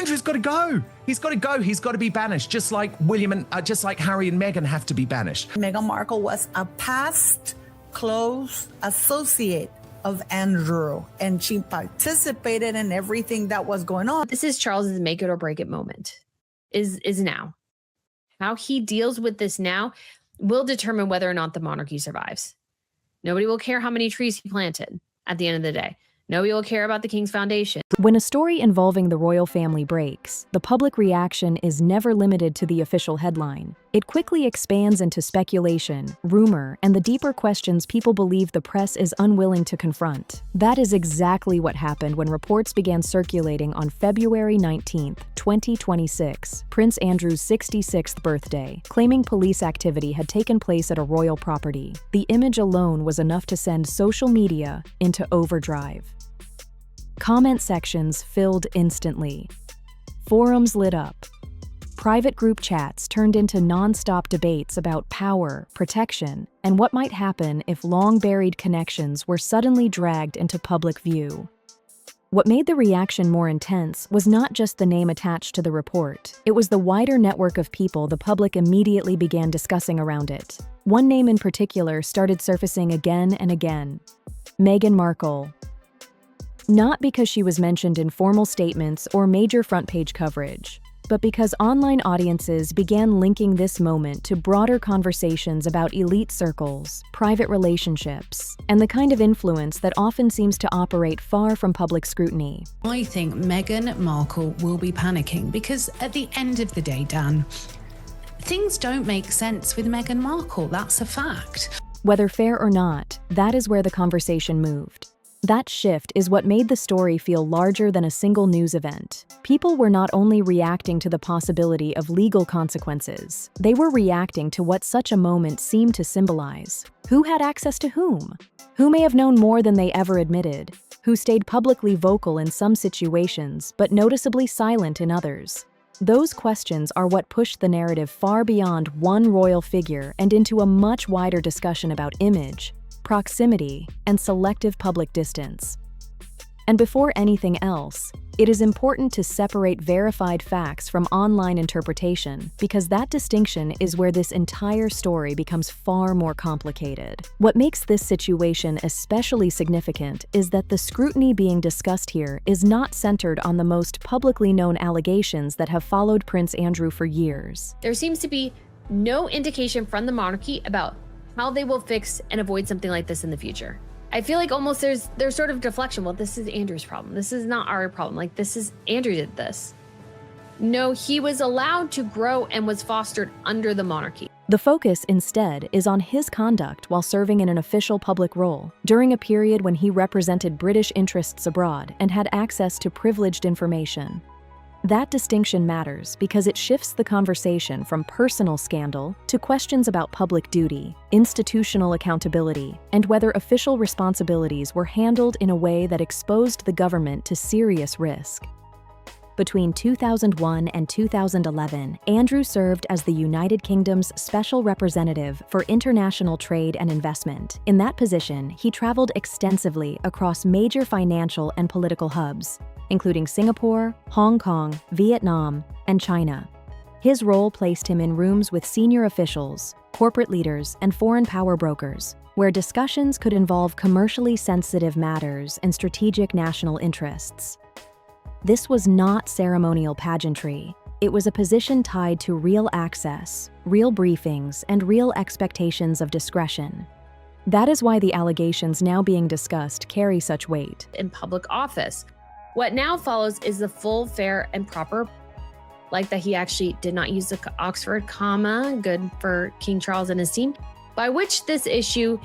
Andrew's got to go. He's got to go. He's got to be banished, just like just like Harry and Meghan have to be banished. Meghan Markle was a past close associate of Andrew, and she participated in everything that was going on. This is Charles's make it or break it moment, is now. How he deals with this now will determine whether or not the monarchy survives. Nobody will care how many trees he planted at the end of the day. Nobody will care about the King's Foundation. When a story involving the royal family breaks, the public reaction is never limited to the official headline. It quickly expands into speculation, rumor, and the deeper questions people believe the press is unwilling to confront. That is exactly what happened when reports began circulating on February 19, 2026, Prince Andrew's 66th birthday, claiming police activity had taken place at a royal property. The image alone was enough to send social media into overdrive. Comment sections filled instantly. Forums lit up. Private group chats turned into non-stop debates about power, protection, and what might happen if long-buried connections were suddenly dragged into public view. What made the reaction more intense was not just the name attached to the report. It was the wider network of people the public immediately began discussing around it. One name in particular started surfacing again and again: Meghan Markle. Not because she was mentioned in formal statements or major front-page coverage, but because online audiences began linking this moment to broader conversations about elite circles, private relationships, and the kind of influence that often seems to operate far from public scrutiny. I think Meghan Markle will be panicking because at the end of the day, Dan, things don't make sense with Meghan Markle. That's a fact. Whether fair or not, that is where the conversation moved. That shift is what made the story feel larger than a single news event. People were not only reacting to the possibility of legal consequences, they were reacting to what such a moment seemed to symbolize. Who had access to whom? Who may have known more than they ever admitted? Who stayed publicly vocal in some situations, but noticeably silent in others? Those questions are what pushed the narrative far beyond one royal figure and into a much wider discussion about image, proximity, and selective public distance. And before anything else, it is important to separate verified facts from online interpretation, because that distinction is where this entire story becomes far more complicated. What makes this situation especially significant is that the scrutiny being discussed here is not centered on the most publicly known allegations that have followed Prince Andrew for years. There seems to be no indication from the monarchy about how they will fix and avoid something like this in the future. I feel like almost there's sort of deflection. Well, this is Andrew's problem. This is not our problem. Like, this is Andrew did this. No, he was allowed to grow and was fostered under the monarchy. The focus instead is on his conduct while serving in an official public role, during a period when he represented British interests abroad and had access to privileged information. That distinction matters because it shifts the conversation from personal scandal to questions about public duty, institutional accountability, and whether official responsibilities were handled in a way that exposed the government to serious risk. Between 2001 and 2011, Andrew served as the United Kingdom's Special Representative for International Trade and Investment. In that position, he traveled extensively across major financial and political hubs, including Singapore, Hong Kong, Vietnam, and China. His role placed him in rooms with senior officials, corporate leaders, and foreign power brokers, where discussions could involve commercially sensitive matters and strategic national interests. This was not ceremonial pageantry. It was a position tied to real access, real briefings, and real expectations of discretion. That is why the allegations now being discussed carry such weight. In public office, what now follows is the full, fair, and proper, like that he actually did not use the Oxford comma, good for King Charles and his team, by which this issue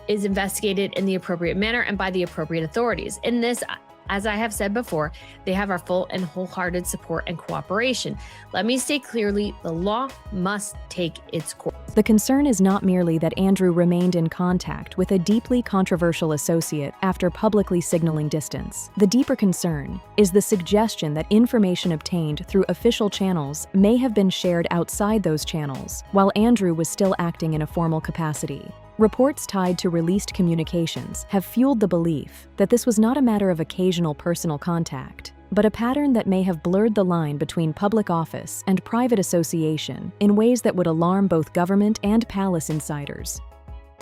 is investigated in the appropriate manner and by the appropriate authorities. In this, as I have said before, they have our full and wholehearted support and cooperation. Let me state clearly, the law must take its course. The concern is not merely that Andrew remained in contact with a deeply controversial associate after publicly signaling distance. The deeper concern is the suggestion that information obtained through official channels may have been shared outside those channels, while Andrew was still acting in a formal capacity. Reports tied to released communications have fueled the belief that this was not a matter of occasional personal contact, but a pattern that may have blurred the line between public office and private association in ways that would alarm both government and palace insiders.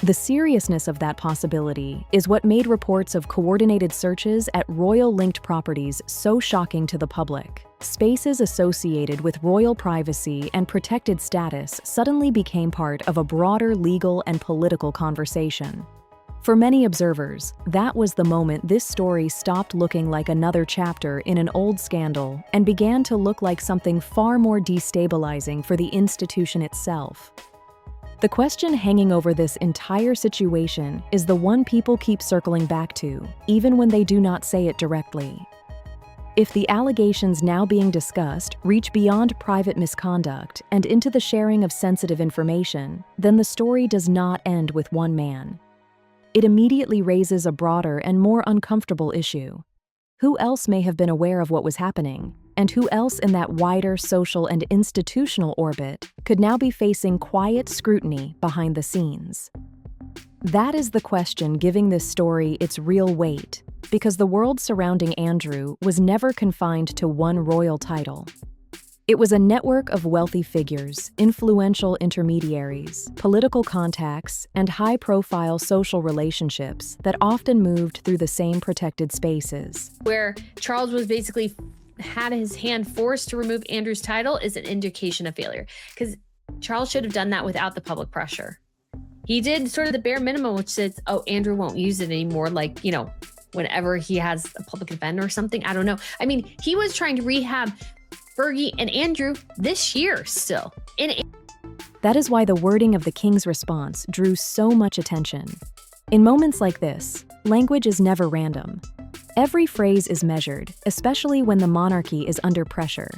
The seriousness of that possibility is what made reports of coordinated searches at royal-linked properties so shocking to the public. Spaces associated with royal privacy and protected status suddenly became part of a broader legal and political conversation. For many observers, that was the moment this story stopped looking like another chapter in an old scandal and began to look like something far more destabilizing for the institution itself. The question hanging over this entire situation is the one people keep circling back to, even when they do not say it directly. If the allegations now being discussed reach beyond private misconduct and into the sharing of sensitive information, then the story does not end with one man. It immediately raises a broader and more uncomfortable issue. Who else may have been aware of what was happening, and who else in that wider social and institutional orbit could now be facing quiet scrutiny behind the scenes? That is the question giving this story its real weight, because the world surrounding Andrew was never confined to one royal title. It was a network of wealthy figures, influential intermediaries, political contacts, and high-profile social relationships that often moved through the same protected spaces. Where Charles was basically had his hand forced to remove Andrew's title is an indication of failure, because Charles should have done that without the public pressure. He did sort of the bare minimum, which says, oh, Andrew won't use it anymore, like, whenever he has a public event or something. I don't know. I mean, he was trying to rehab Fergie and Andrew this year still. That is why the wording of the king's response drew so much attention. In moments like this, language is never random. Every phrase is measured, especially when the monarchy is under pressure.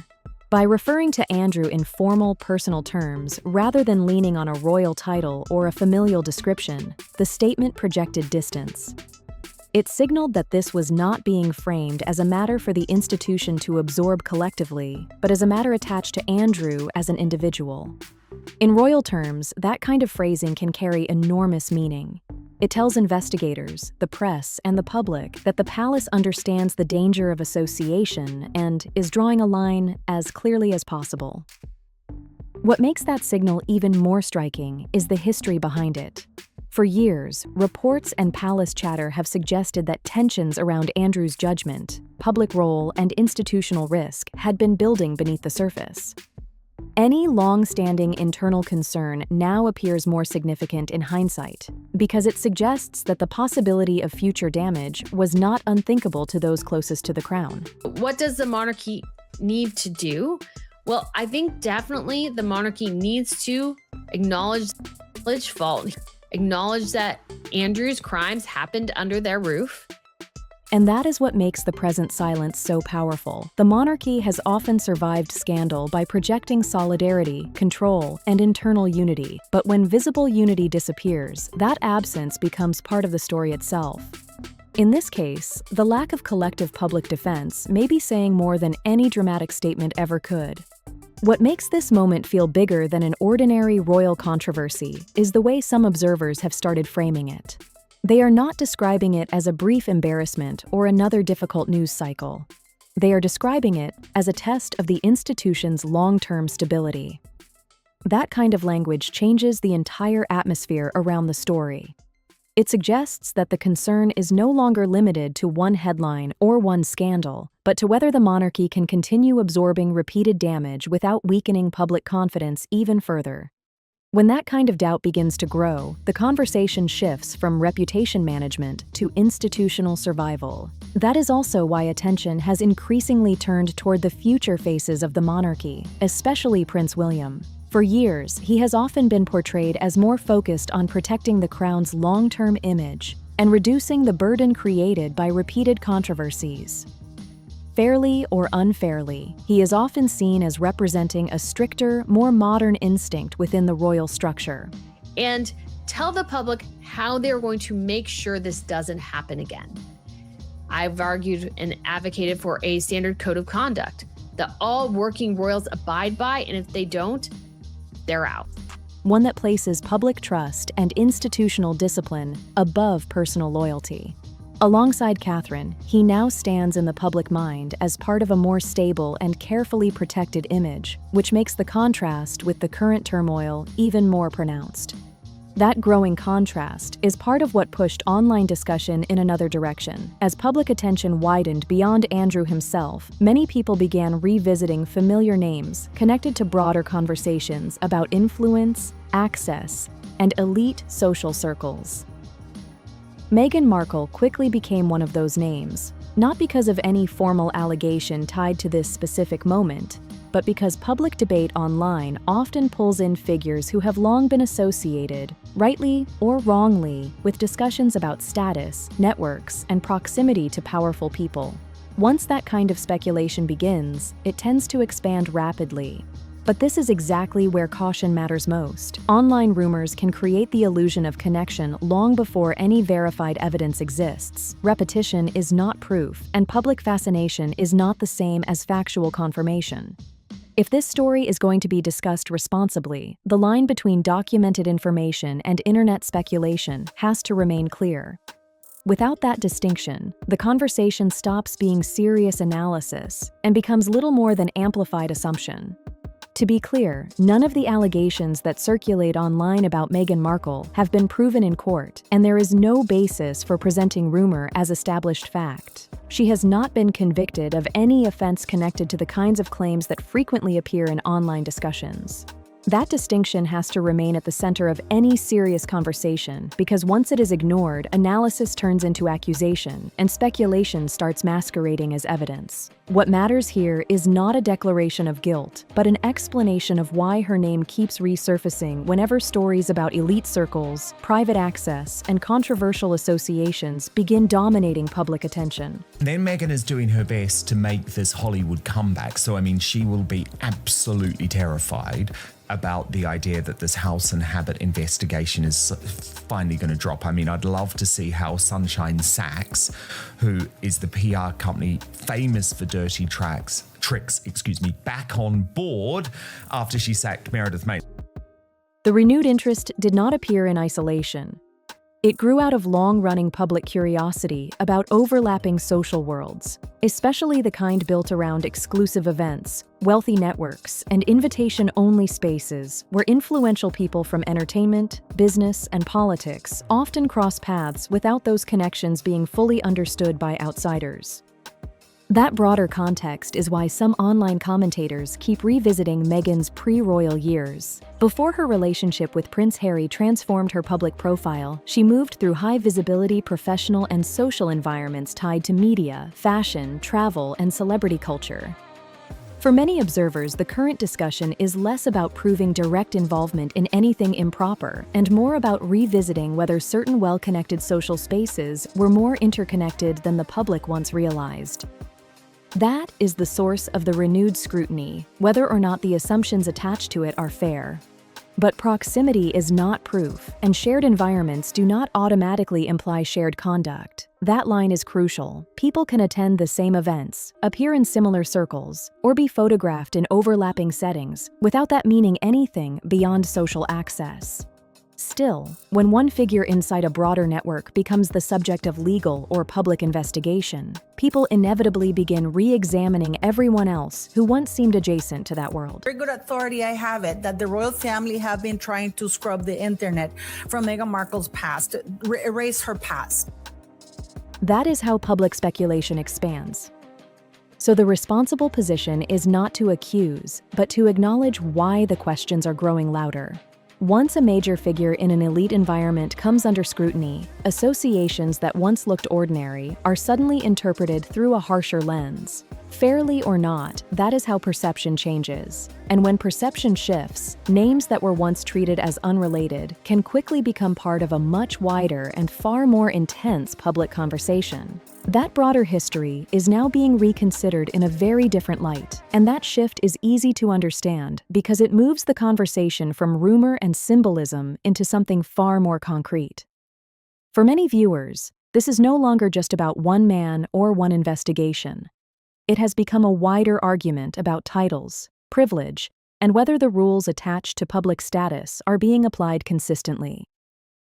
By referring to Andrew in formal, personal terms, rather than leaning on a royal title or a familial description, the statement projected distance. It signaled that this was not being framed as a matter for the institution to absorb collectively, but as a matter attached to Andrew as an individual. In royal terms, that kind of phrasing can carry enormous meaning. It tells investigators, the press, and the public that the palace understands the danger of association and is drawing a line as clearly as possible. What makes that signal even more striking is the history behind it. For years, reports and palace chatter have suggested that tensions around Andrew's judgment, public role, and institutional risk had been building beneath the surface. Any long-standing internal concern now appears more significant in hindsight, because it suggests that the possibility of future damage was not unthinkable to those closest to the crown. What does the monarchy need to do? Well, I think definitely the monarchy needs to acknowledge fault. Acknowledge that Andrew's crimes happened under their roof. And that is what makes the present silence so powerful. The monarchy has often survived scandal by projecting solidarity, control, and internal unity. But when visible unity disappears, that absence becomes part of the story itself. In this case, the lack of collective public defense may be saying more than any dramatic statement ever could. What makes this moment feel bigger than an ordinary royal controversy is the way some observers have started framing it. They are not describing it as a brief embarrassment or another difficult news cycle. They are describing it as a test of the institution's long-term stability. That kind of language changes the entire atmosphere around the story. It suggests that the concern is no longer limited to one headline or one scandal, but to whether the monarchy can continue absorbing repeated damage without weakening public confidence even further. When that kind of doubt begins to grow, the conversation shifts from reputation management to institutional survival. That is also why attention has increasingly turned toward the future faces of the monarchy, especially Prince William. For years, he has often been portrayed as more focused on protecting the crown's long-term image and reducing the burden created by repeated controversies. Fairly or unfairly, he is often seen as representing a stricter, more modern instinct within the royal structure. And tell the public how they're going to make sure this doesn't happen again. I've argued and advocated for a standard code of conduct that all working royals abide by, and if they don't, they're out. One that places public trust and institutional discipline above personal loyalty. Alongside Catherine, he now stands in the public mind as part of a more stable and carefully protected image, which makes the contrast with the current turmoil even more pronounced. That growing contrast is part of what pushed online discussion in another direction. As public attention widened beyond Andrew himself, many people began revisiting familiar names connected to broader conversations about influence, access, and elite social circles. Meghan Markle quickly became one of those names, not because of any formal allegation tied to this specific moment, but because public debate online often pulls in figures who have long been associated, rightly or wrongly, with discussions about status, networks, and proximity to powerful people. Once that kind of speculation begins, it tends to expand rapidly. But this is exactly where caution matters most. Online rumors can create the illusion of connection long before any verified evidence exists. Repetition is not proof, and public fascination is not the same as factual confirmation. If this story is going to be discussed responsibly, the line between documented information and internet speculation has to remain clear. Without that distinction, the conversation stops being serious analysis and becomes little more than amplified assumption. To be clear, none of the allegations that circulate online about Meghan Markle have been proven in court, and there is no basis for presenting rumor as established fact. She has not been convicted of any offense connected to the kinds of claims that frequently appear in online discussions. That distinction has to remain at the center of any serious conversation, because once it is ignored, analysis turns into accusation, and speculation starts masquerading as evidence. What matters here is not a declaration of guilt, but an explanation of why her name keeps resurfacing whenever stories about elite circles, private access, and controversial associations begin dominating public attention. Then Meghan is doing her best to make this Hollywood comeback. So, I mean, she will be absolutely terrified about the idea that this house and habit investigation is finally going to drop. I mean, I'd love to see how Sunshine Sachs, who is the PR company famous for dirty tricks, back on board after she sacked Meredith May. The renewed interest did not appear in isolation. It grew out of long-running public curiosity about overlapping social worlds, especially the kind built around exclusive events, wealthy networks, and invitation-only spaces where influential people from entertainment, business, and politics often cross paths without those connections being fully understood by outsiders. That broader context is why some online commentators keep revisiting Meghan's pre-royal years. Before her relationship with Prince Harry transformed her public profile, she moved through high-visibility professional and social environments tied to media, fashion, travel, and celebrity culture. For many observers, the current discussion is less about proving direct involvement in anything improper and more about revisiting whether certain well-connected social spaces were more interconnected than the public once realized. That is the source of the renewed scrutiny, whether or not the assumptions attached to it are fair. But proximity is not proof, and shared environments do not automatically imply shared conduct. That line is crucial. People can attend the same events, appear in similar circles, or be photographed in overlapping settings without that meaning anything beyond social access. Still, when one figure inside a broader network becomes the subject of legal or public investigation, people inevitably begin re-examining everyone else who once seemed adjacent to that world. Very good authority, I have it, that the royal family have been trying to scrub the internet from Meghan Markle's past, erase her past. That is how public speculation expands. So the responsible position is not to accuse, but to acknowledge why the questions are growing louder. Once a major figure in an elite environment comes under scrutiny, associations that once looked ordinary are suddenly interpreted through a harsher lens. Fairly or not, that is how perception changes. And when perception shifts, names that were once treated as unrelated can quickly become part of a much wider and far more intense public conversation. That broader history is now being reconsidered in a very different light, and that shift is easy to understand because it moves the conversation from rumor and symbolism into something far more concrete. For many viewers, this is no longer just about one man or one investigation. It has become a wider argument about titles, privilege, and whether the rules attached to public status are being applied consistently.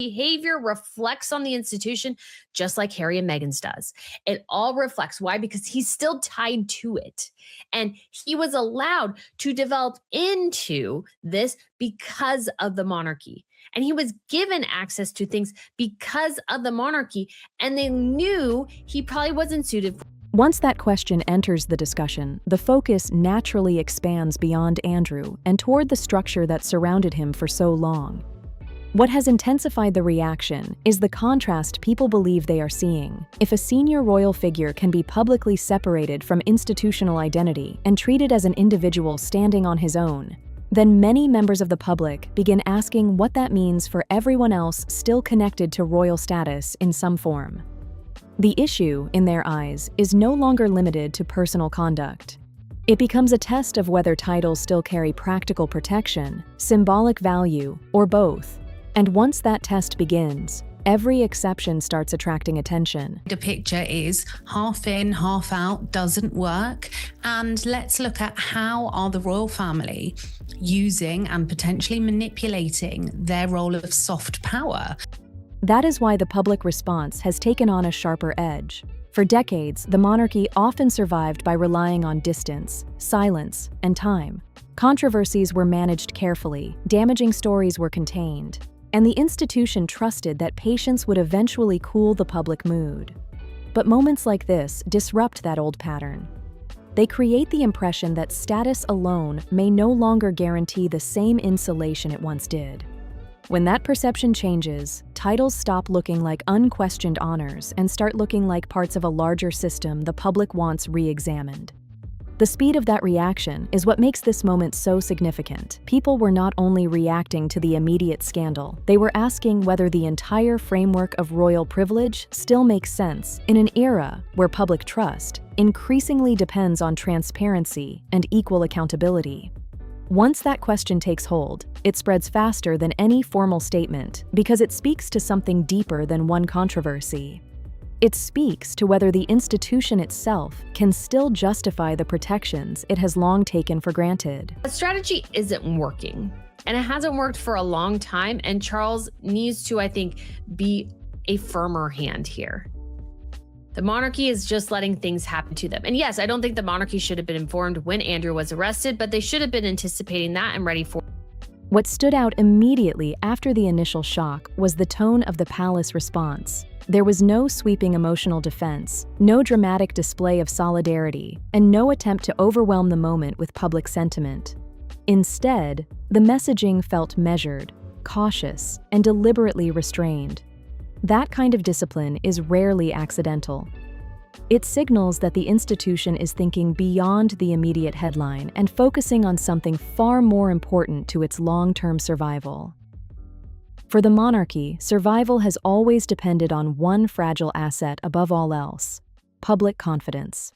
behavior reflects on the institution just like Harry and Meghan's does. It all reflects. Why? Because he's still tied to it. And he was allowed to develop into this because of the monarchy. And he was given access to things because of the monarchy. And they knew he probably wasn't suited for. Once that question enters the discussion, the focus naturally expands beyond Andrew and toward the structure that surrounded him for so long. What has intensified the reaction is the contrast people believe they are seeing. If a senior royal figure can be publicly separated from institutional identity and treated as an individual standing on his own, then many members of the public begin asking what that means for everyone else still connected to royal status in some form. The issue, in their eyes, is no longer limited to personal conduct. It becomes a test of whether titles still carry practical protection, symbolic value, or both. And once that test begins, every exception starts attracting attention. The picture is half in, half out, doesn't work. And let's look at how are the royal family using and potentially manipulating their role of soft power. That is why the public response has taken on a sharper edge. For decades, the monarchy often survived by relying on distance, silence, and time. Controversies were managed carefully, damaging stories were contained, and the institution trusted that patience would eventually cool the public mood. But moments like this disrupt that old pattern. They create the impression that status alone may no longer guarantee the same insulation it once did. When that perception changes, titles stop looking like unquestioned honors and start looking like parts of a larger system the public wants re-examined. The speed of that reaction is what makes this moment so significant. People were not only reacting to the immediate scandal, they were asking whether the entire framework of royal privilege still makes sense in an era where public trust increasingly depends on transparency and equal accountability. Once that question takes hold, it spreads faster than any formal statement because it speaks to something deeper than one controversy. It speaks to whether the institution itself can still justify the protections it has long taken for granted. The strategy isn't working, and it hasn't worked for a long time, and Charles needs to, I think, be a firmer hand here. The monarchy is just letting things happen to them. And yes, I don't think the monarchy should have been informed when Andrew was arrested, but they should have been anticipating that and ready for it. What stood out immediately after the initial shock was the tone of the palace response. There was no sweeping emotional defense, no dramatic display of solidarity, and no attempt to overwhelm the moment with public sentiment. Instead, the messaging felt measured, cautious, and deliberately restrained. That kind of discipline is rarely accidental. It signals that the institution is thinking beyond the immediate headline and focusing on something far more important to its long-term survival. For the monarchy, survival has always depended on one fragile asset above all else: public confidence.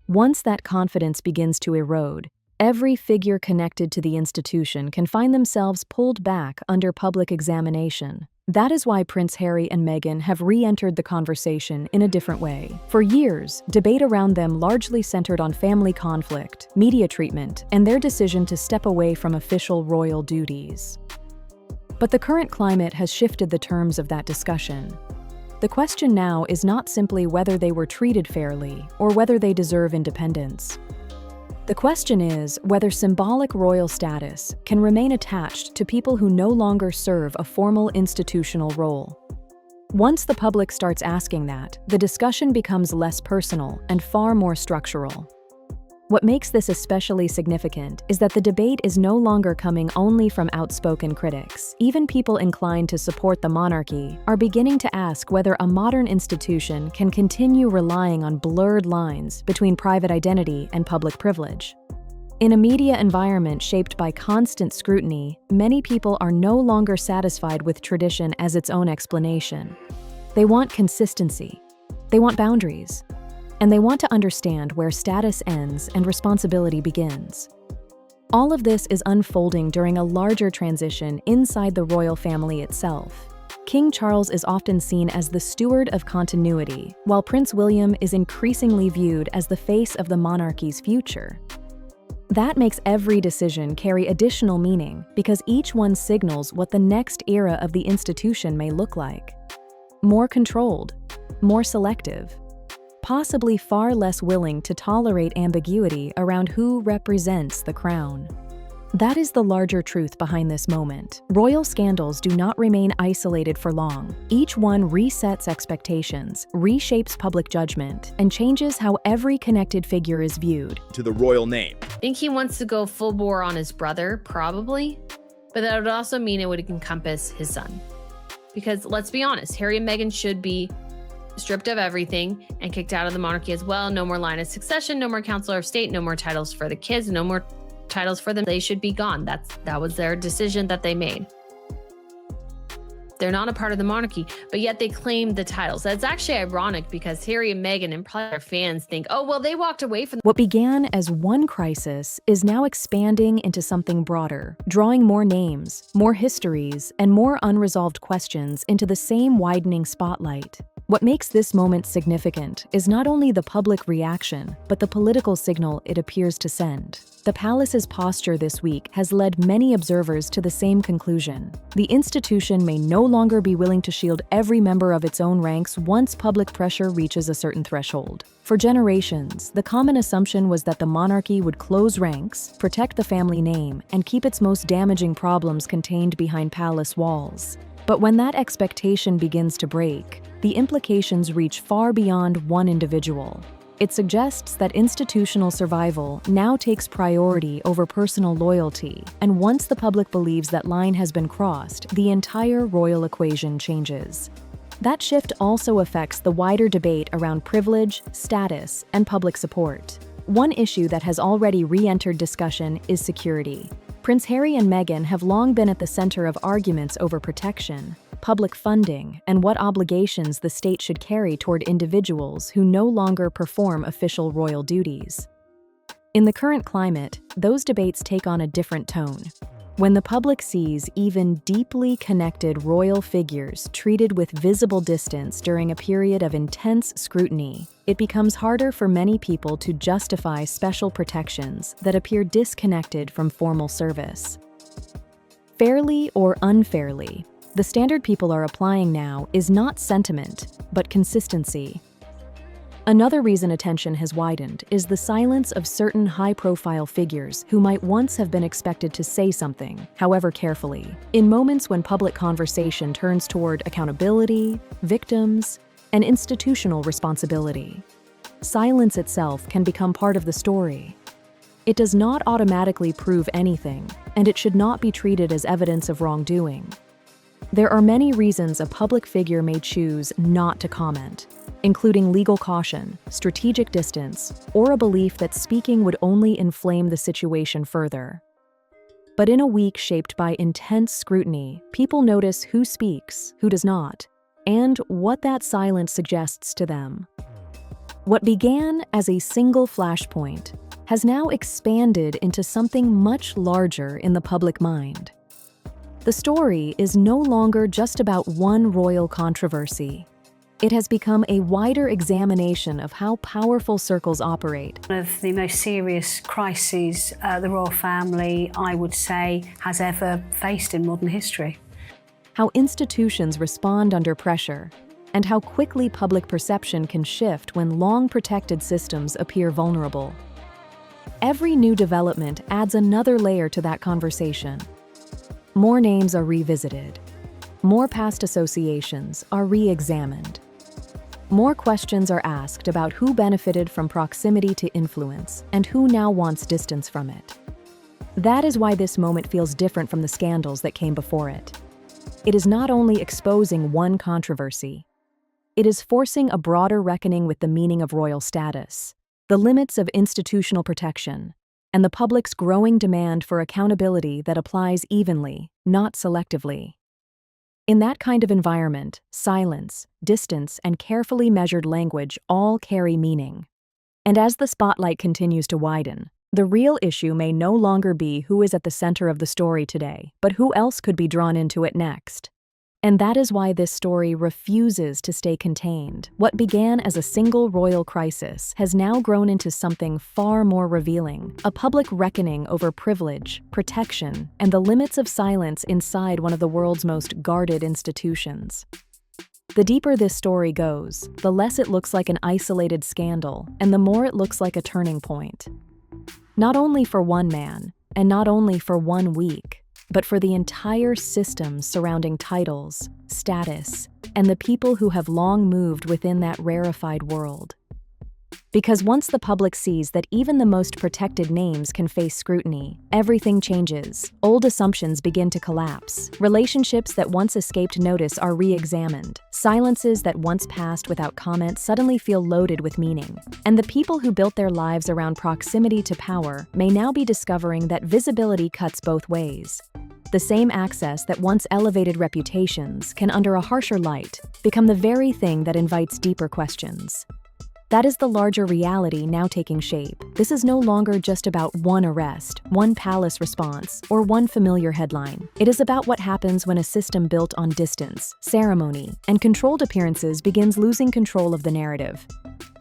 Once that confidence begins to erode, every figure connected to the institution can find themselves pulled back under public examination. That is why Prince Harry and Meghan have re-entered the conversation in a different way. For years, debate around them largely centered on family conflict, media treatment, and their decision to step away from official royal duties. But the current climate has shifted the terms of that discussion. The question now is not simply whether they were treated fairly or whether they deserve independence. The question is whether symbolic royal status can remain attached to people who no longer serve a formal institutional role. Once the public starts asking that, the discussion becomes less personal and far more structural. What makes this especially significant is that the debate is no longer coming only from outspoken critics. Even people inclined to support the monarchy are beginning to ask whether a modern institution can continue relying on blurred lines between private identity and public privilege. In a media environment shaped by constant scrutiny, many people are no longer satisfied with tradition as its own explanation. They want consistency. They want boundaries. And they want to understand where status ends and responsibility begins. All of this is unfolding during a larger transition inside the royal family itself. King Charles is often seen as the steward of continuity, while Prince William is increasingly viewed as the face of the monarchy's future. That makes every decision carry additional meaning because each one signals what the next era of the institution may look like. More controlled, more selective, possibly far less willing to tolerate ambiguity around who represents the crown. That is the larger truth behind this moment. Royal scandals do not remain isolated for long. Each one resets expectations, reshapes public judgment, and changes how every connected figure is viewed. To the royal name. Think he wants to go full bore on his brother? Probably. But that would also mean it would encompass his son. Because let's be honest, Harry and Meghan should be stripped of everything and kicked out of the monarchy as well. No more line of succession, no more counselor of state, no more titles for the kids, no more titles for them. They should be gone. That was their decision that they made. They're not a part of the monarchy, but yet they claim the titles. That's actually ironic because Harry and Meghan and probably their fans think, oh, well, they walked away from What began as one crisis is now expanding into something broader, drawing more names, more histories, and more unresolved questions into the same widening spotlight. What makes this moment significant is not only the public reaction, but the political signal it appears to send. The palace's posture this week has led many observers to the same conclusion. The institution may no longer be willing to shield every member of its own ranks once public pressure reaches a certain threshold. For generations, the common assumption was that the monarchy would close ranks, protect the family name, and keep its most damaging problems contained behind palace walls. But when that expectation begins to break, the implications reach far beyond one individual. It suggests that institutional survival now takes priority over personal loyalty, and once the public believes that line has been crossed, the entire royal equation changes. That shift also affects the wider debate around privilege, status, and public support. One issue that has already re-entered discussion is security. Prince Harry and Meghan have long been at the center of arguments over protection, public funding, and what obligations the state should carry toward individuals who no longer perform official royal duties. In the current climate, those debates take on a different tone. When the public sees even deeply connected royal figures treated with visible distance during a period of intense scrutiny, it becomes harder for many people to justify special protections that appear disconnected from formal service. Fairly or unfairly, the standard people are applying now is not sentiment, but consistency. Another reason attention has widened is the silence of certain high-profile figures who might once have been expected to say something, however carefully. In moments when public conversation turns toward accountability, victims, and institutional responsibility, silence itself can become part of the story. It does not automatically prove anything, and it should not be treated as evidence of wrongdoing. There are many reasons a public figure may choose not to comment, including legal caution, strategic distance, or a belief that speaking would only inflame the situation further. But in a week shaped by intense scrutiny, people notice who speaks, who does not, and what that silence suggests to them. What began as a single flashpoint has now expanded into something much larger in the public mind. The story is no longer just about one royal controversy. It has become a wider examination of how powerful circles operate. One of the most serious crises the royal family, I would say, has ever faced in modern history. How institutions respond under pressure, and how quickly public perception can shift when long-protected systems appear vulnerable. Every new development adds another layer to that conversation. More names are revisited. More past associations are re-examined. More questions are asked about who benefited from proximity to influence and who now wants distance from it. That is why this moment feels different from the scandals that came before it. It is not only exposing one controversy, it is forcing a broader reckoning with the meaning of royal status, the limits of institutional protection, and the public's growing demand for accountability that applies evenly, not selectively. In that kind of environment, silence, distance, and carefully measured language all carry meaning. And as the spotlight continues to widen, the real issue may no longer be who is at the center of the story today, but who else could be drawn into it next. And that is why this story refuses to stay contained. What began as a single royal crisis has now grown into something far more revealing, a public reckoning over privilege, protection, and the limits of silence inside one of the world's most guarded institutions. The deeper this story goes, the less it looks like an isolated scandal, and the more it looks like a turning point. Not only for one man, and not only for 1 week, but for the entire system surrounding titles, status, and the people who have long moved within that rarefied world. Because once the public sees that even the most protected names can face scrutiny, everything changes. Old assumptions begin to collapse. Relationships that once escaped notice are re-examined. Silences that once passed without comment suddenly feel loaded with meaning. And the people who built their lives around proximity to power may now be discovering that visibility cuts both ways. The same access that once elevated reputations can, under a harsher light, become the very thing that invites deeper questions. That is the larger reality now taking shape. This is no longer just about one arrest, one palace response, or one familiar headline. It is about what happens when a system built on distance, ceremony, and controlled appearances begins losing control of the narrative.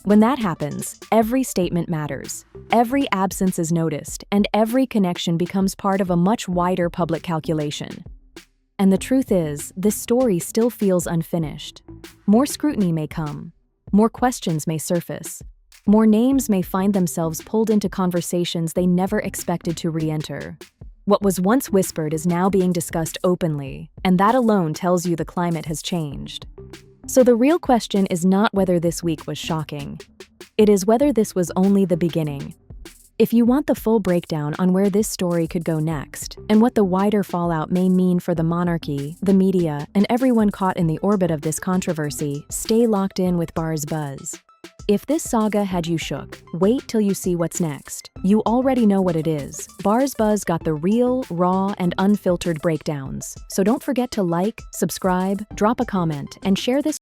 When that happens, every statement matters. Every absence is noticed, and every connection becomes part of a much wider public calculation. And the truth is, this story still feels unfinished. More scrutiny may come. More questions may surface. More names may find themselves pulled into conversations they never expected to re-enter. What was once whispered is now being discussed openly, and that alone tells you the climate has changed. So the real question is not whether this week was shocking. It is whether this was only the beginning. If you want the full breakdown on where this story could go next, and what the wider fallout may mean for the monarchy, the media, and everyone caught in the orbit of this controversy, stay locked in with BarzBuzz. If this saga had you shook, wait till you see what's next. You already know what it is. BarzBuzz got the real, raw, and unfiltered breakdowns. So don't forget to like, subscribe, drop a comment, and share this